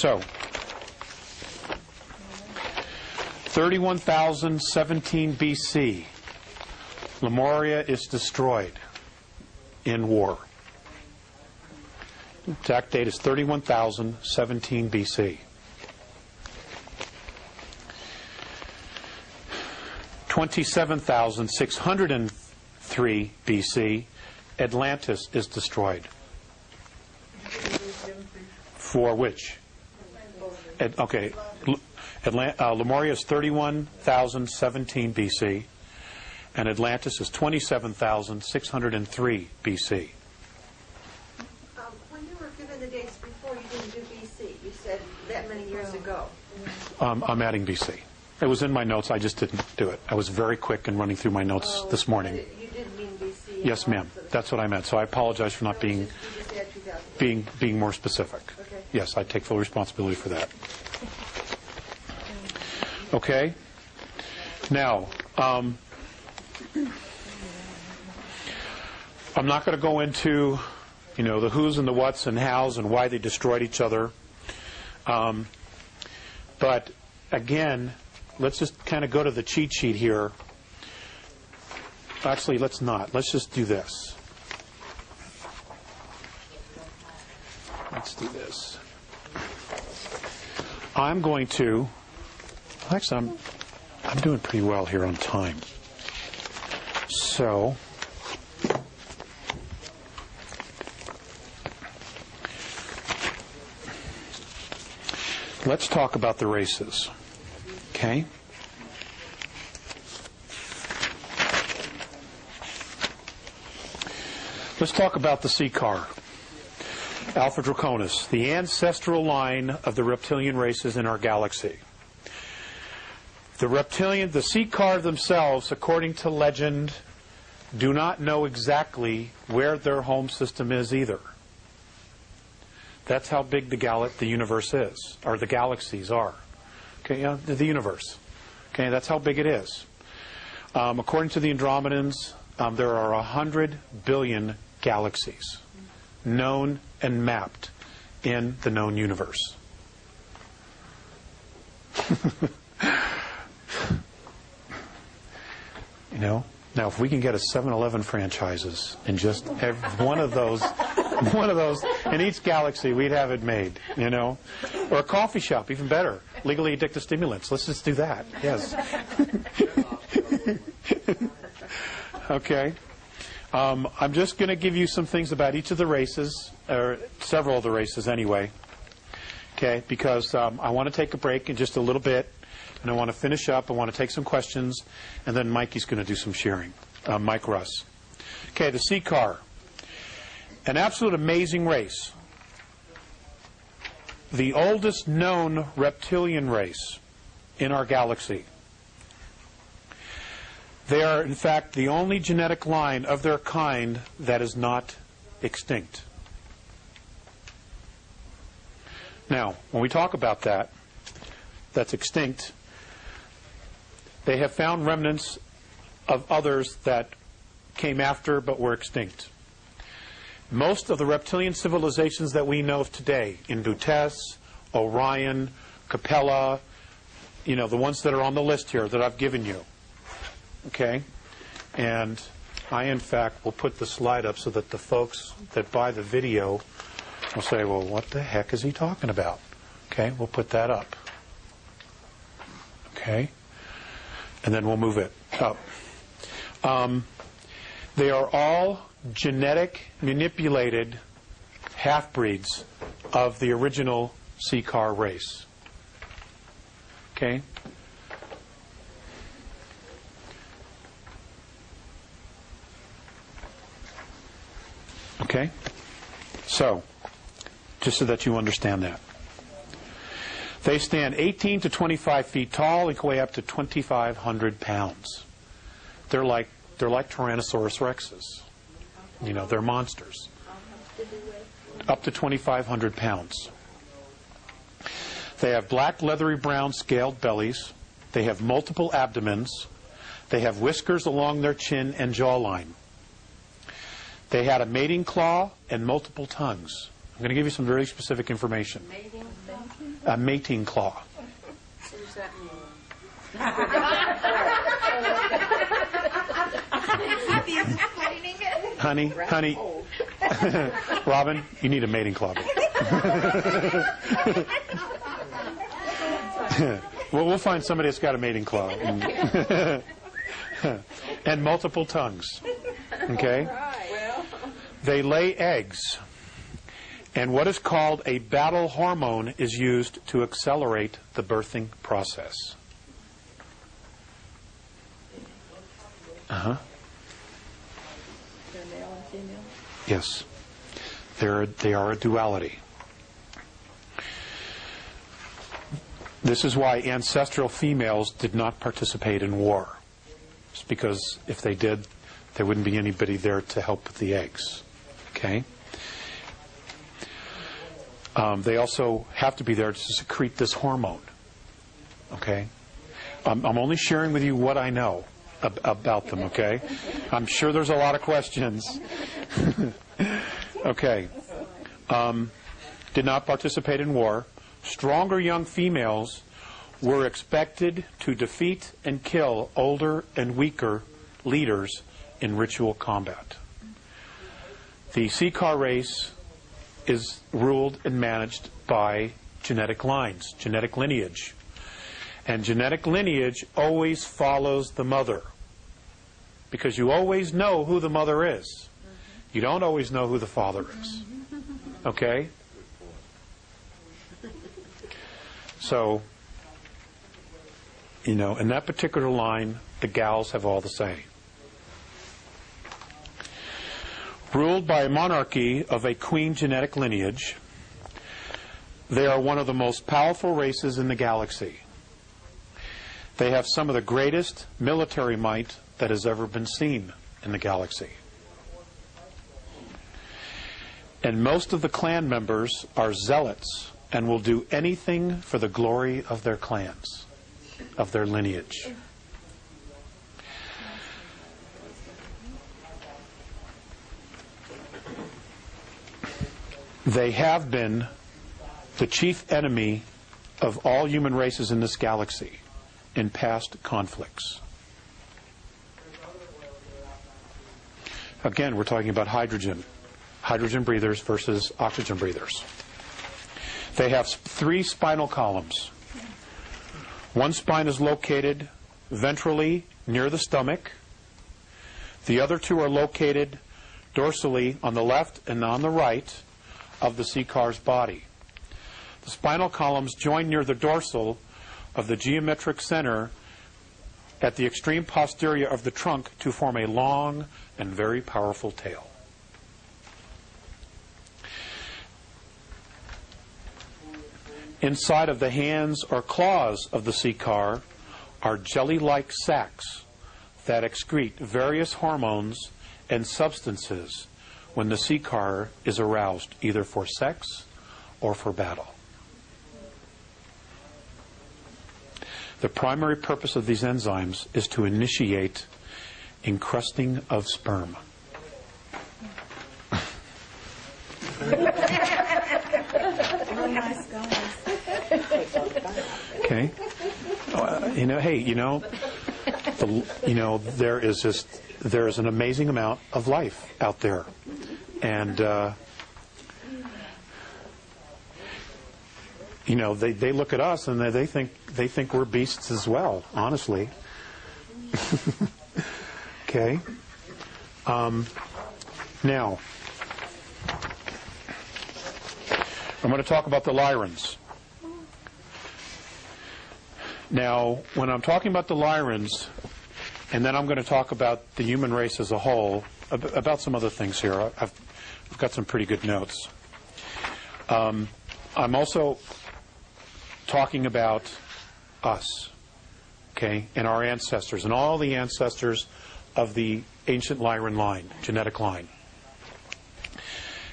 So, 31,017 BC, Lemuria is destroyed in war. Exact date is 31,017 BC. 27,603 BC, Atlantis is destroyed. For which? Okay, Lemuria is 31,017 BC, and Atlantis is 27,603 BC. When you were given the dates before, you didn't do BC. You said that many years ago. I'm adding BC. It was in my notes. I just didn't do it. I was very quick in running through my notes this morning. You didn't mean BC. Yes, ma'am. That's what I meant. So I apologize for not being more specific. Okay. Yes, I take full responsibility for that. Okay. Now, I'm not going to go into, the who's and the what's and how's and why they destroyed each other. But again, let's just kind of go to the cheat sheet here. Actually, let's not. Let's just do this. Let's do this. I'm going to... Actually, I'm doing pretty well here on time. So... let's talk about the races. Okay? Let's talk about the sea car. Alpha Draconis, the ancestral line of the reptilian races in our galaxy. The sea car themselves, according to legend, do not know exactly where their home system is either. That's how big the universe is, or the galaxies are. Okay, the universe. Okay, that's how big it is. According to the Andromedans, there are 100 billion galaxies known and mapped in the known universe. Now if we can get a 7-Eleven franchises in just one of those in each galaxy, we'd have it made, or a coffee shop, even better. Legally addictive stimulants. Let's just do that. Yes. Okay. I'm just going to give you some things about each of the races, or several of the races anyway. Okay, because I want to take a break in just a little bit, and I want to finish up. I want to take some questions, and then Mikey's going to do some sharing. Mike Russ. Okay, the sea car. An absolute amazing race. The oldest known reptilian race in our galaxy. They are, in fact, the only genetic line of their kind that is not extinct. Now, when we talk about that's extinct, they have found remnants of others that came after but were extinct. Most of the reptilian civilizations that we know of today, in Butes, Orion, Capella, the ones that are on the list here that I've given you. Okay? And I, in fact, will put the slide up so that the folks that buy the video will say, well, what the heck is he talking about? Okay? We'll put that up. Okay? And then we'll move it up. They are all genetic manipulated half-breeds of the original sea car race. Okay? Okay? So, just so that you understand that. They stand 18 to 25 feet tall and can weigh up to 2,500 pounds. They're like Tyrannosaurus rexes. They're monsters. Up to 2,500 pounds. They have black, leathery brown scaled bellies. They have multiple abdomens. They have whiskers along their chin and jawline. They had a mating claw and multiple tongues. I'm going to give you some very specific information. A mating claw. What does that mean? Honey, Robin, you need a mating claw. Well, we'll find somebody that's got a mating claw. And multiple tongues. Okay? They lay eggs. And what is called a battle hormone is used to accelerate the birthing process. Uh-huh. They're male and female? Yes. They are a duality. This is why ancestral females did not participate in war. It's because if they did, there wouldn't be anybody there to help with the eggs. Okay? They also have to be there to secrete this hormone. Okay? I'm only sharing with you what I know about them, okay? I'm sure there's a lot of questions. Okay. Did not participate in war. Stronger young females were expected to defeat and kill older and weaker leaders in ritual combat. The Seeker race is ruled and managed by genetic lines, genetic lineage. And genetic lineage always follows the mother. Because you always know who the mother is. You don't always know who the father is. Okay? So, in that particular line, the gals have all the say. Ruled by a monarchy of a queen genetic lineage, they are one of the most powerful races in the galaxy. They have some of the greatest military might that has ever been seen in the galaxy. And most of the clan members are zealots and will do anything for the glory of their clans, of their lineage. They have been the chief enemy of all human races in this galaxy in past conflicts. Again, we're talking about hydrogen breathers versus oxygen breathers. They have 3 spinal columns. One spine is located ventrally near the stomach. The other 2 are located dorsally on the left and on the right of the Seeker's body. The spinal columns join near the dorsal of the geometric center at the extreme posterior of the trunk to form a long and very powerful tail. Inside of the hands or claws of the Seeker are jelly-like sacs that excrete various hormones and substances when the Seeker is aroused, either for sex or for battle. The primary purpose of these enzymes is to initiate encrusting of sperm. Okay. There is an amazing amount of life out there, and they look at us and they think we're beasts as well. Honestly. Okay. Now, I'm going to talk about the Lyrans. Now, when I'm talking about the Lyrans, and then I'm going to talk about the human race as a whole, about some other things here. I've got some pretty good notes. I'm also talking about us, okay, and our ancestors, and all the ancestors of the ancient Lyran line, genetic line.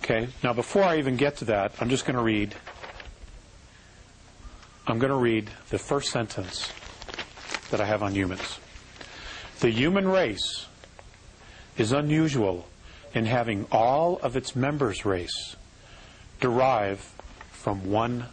Okay, now before I even get to that, I'm going to read the first sentence that I have on humans. The human race is unusual in having all of its members' race derive from one